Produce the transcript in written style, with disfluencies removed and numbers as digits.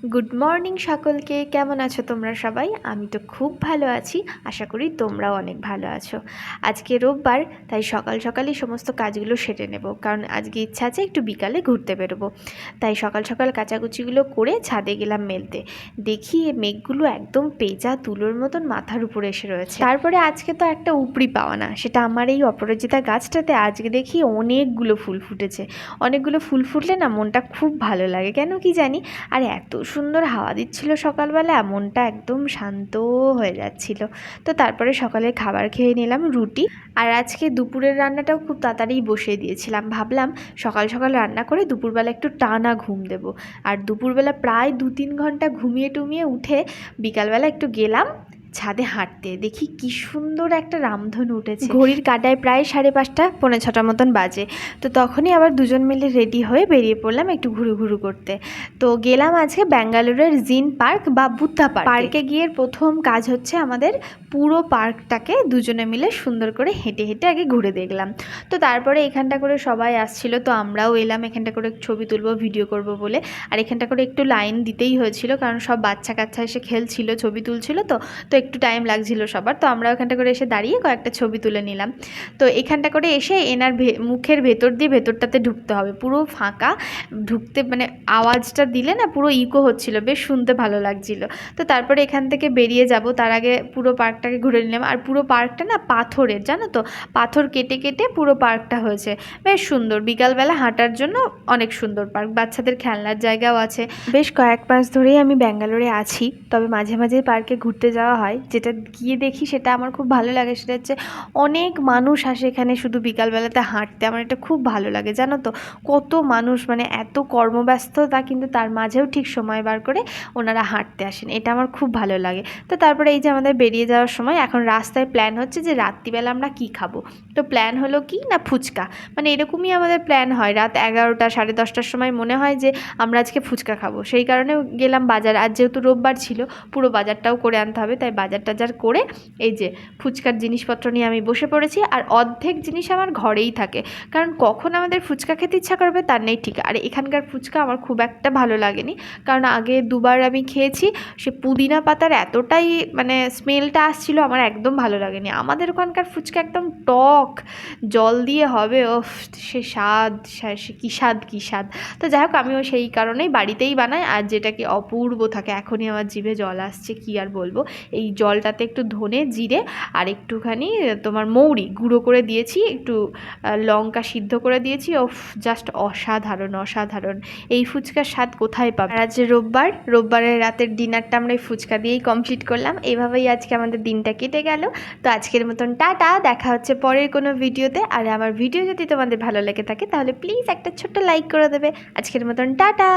Good morning সকলকে। কেমন আছো তোমরা সবাই? আমি তো খুব ভালো আছি, আশা করি তোমরাও অনেক ভালো আছো। আজকে রোববার, তাই সকাল সকালই সমস্ত কাজগুলো সেরে নেব, কারণ আজকে ইচ্ছা আছে একটু বিকালে ঘুরতে বেরোবো। তাই সকাল সকাল কাচাকুচিগুলো করে ছাদে গেলাম মেলতে। দেখি এই মেঘগুলো একদম পেঁচা তুলোর মতন মাথার উপরে এসে রয়েছে। তারপরে আজকে তো একটা উপরি পাওয়া না, সেটা আমার এই অপরাজিতা গাছটাতে আজকে দেখি অনেকগুলো ফুল ফুটেছে। অনেকগুলো ফুল ফুটলে না মনটা খুব ভালো লাগে, কেন কি জানি। আর এত সুন্দর হাওয়া দিচ্ছিল সকালবেলা, মনটা একদম শান্ত হয়ে যাচ্ছিল। তো তারপরে সকালে খাবার খেয়ে নিলাম রুটি। আর আজকে দুপুরের রান্নাটাও খুব তাড়াতাড়ি বসিয়ে দিয়েছিলাম, ভাবলাম সকাল সকাল রান্না করে দুপুরবেলা একটু টানা ঘুম দেব। আর দুপুরবেলা প্রায় 2-3 ঘন্টা ঘুমিয়ে টুমিয়ে উঠে বিকালবেলা একটু গেলাম ছাদে হাঁটতে। দেখি কি সুন্দর একটা রামধনু উঠেছে। ঘড়ির কাঁটায় প্রায় 5:30 পৌনে 6টা মতন বাজে। তো তখনই আবার দুজন মিলে রেডি হয়ে বেরিয়ে পড়লাম একটু ঘুরু ঘুরু করতে। তো গেলাম আজকে ব্যাঙ্গালোরের জিন পার্ক বা বুদ্ধা পার্ক। পার্কে গিয়ে প্রথম কাজ হচ্ছে আমাদের পুরো পার্কটাকে দুজনে মিলে সুন্দর করে হেঁটে হেঁটে আগে ঘুরে দেখলাম। তো তারপরে এখানটা করে সবাই আসছিল, তো আমরাও এলাম এখানটা করে ছবি তুলবো, ভিডিও করব বলে। আর এখানটা করে একটু লাইন দিতেই হয়েছিল, কারণ সব বাচ্চা কাচ্চা এসে খেলছিল, ছবি তুলছিল। তো একটু টাইম লাগছিল সবার, তো আমরা ওখানটা করে এসে দাঁড়িয়ে কয়েকটা ছবি তুলে নিলাম। তো এখানটা করে এসে এনার মুখের ভেতর দিয়ে ভেতরটাতে ঢুকতে হবে, পুরো ফাঁকা। ঢুকতে মানে আওয়াজটা দিলে না পুরো ইকো হচ্ছিল, বেশ শুনতে ভালো লাগছিল। তো তারপরে এখান থেকে বেরিয়ে যাব, তার আগে পুরো পার্কটাকে ঘুরে নিলাম। আর পুরো পার্কটা না পাথরের, জানো তো, পাথর কেটে কেটে পুরো পার্কটা হয়েছে, বেশ সুন্দর। বিকালবেলা হাঁটার জন্য অনেক সুন্দর পার্ক, বাচ্চাদের খেলনার জায়গাও আছে। বেশ কয়েক মাস ধরেই আমি ব্যাঙ্গালোরে আছি, তবে মাঝে মাঝে পার্কে ঘুরতে যাওয়া হয়। যেটা গিয়ে দেখি সেটা আমার খুব ভালো লাগে, সেটা হচ্ছে অনেক মানুষ আসে এখানে শুধু বিকালবেলাতে হাঁটতে। আমার এটা খুব ভালো লাগে, জানো তো। কত মানুষ, মানে এত কর্মব্যস্ততা, কিন্তু তার মাঝেও ঠিক সময় বার করে ওনারা হাঁটতে আসেন, এটা আমার খুব ভালো লাগে। তো তারপরে এই যে আমাদের বেরিয়ে যাওয়ার সময় এখন রাস্তায় প্ল্যান হচ্ছে যে রাত্রিবেলা আমরা কি খাবো। তো প্ল্যান হলো কি না, ফুচকা। মানে এরকমই আমাদের প্ল্যান হয়, রাত 11টা 10:30টার সময় মনে হয় যে আমরা আজকে ফুচকা খাবো। সেই কারণে গেলাম বাজার, আর যেহেতু রোববার ছিল পুরো বাজারটাও করে আনতে হবে, তাই বাজার টাজার করে এই যে ফুচকার জিনিসপত্র নিয়ে আমি বসে পড়েছি। আর অর্ধেক জিনিস আমার ঘরেই থাকে, কারণ কখন আমাদের ফুচকা খেতে ইচ্ছা করবে তার নেই ঠিক। আর এখানকার ফুচকা আমার খুব একটা ভালো লাগেনি, কারণ আগে দুবার আমি খেয়েছি, সে পুদিনা পাতার এতটাই মানে স্মেলটা আসছিল, আমার একদম ভালো লাগেনি। আমাদের ওখানকার ফুচকা একদম টক জল দিয়ে হবে, ও সে স্বাদ, সে কী স্বাদ কী স্বাদ। তো যাই হোক, আমিও সেই কারণেই বাড়িতেই বানাই, আর যেটা কি অপূর্ব থাকে। এখনই আমার জিভে জল আসছে, কি আর বলবো। এই জলটাতে একটু ধনে জিরে আর একটুখানি তোমার মৌরি গুঁড়ো করে দিয়েছি, একটু লঙ্কা সিদ্ধ করে দিয়েছি, ও জাস্ট অসাধারণ অসাধারণ। এই ফুচকার স্বাদ কোথায় পাবে। আর আজ রোববারের রাতের ডিনারটা আমরা এই ফুচকা দিয়েই কমপ্লিট করলাম। এভাবেই আজকে আমাদের দিনটা কেটে গেল। তো আজকের মতন টাটা, দেখা হচ্ছে পরের কোনো ভিডিওতে। আর আমার ভিডিও যদি তোমাদের ভালো লেগে থাকে তাহলে প্লিজ একটা ছোট্ট লাইক করে দেবে। আজকের মতন টাটা।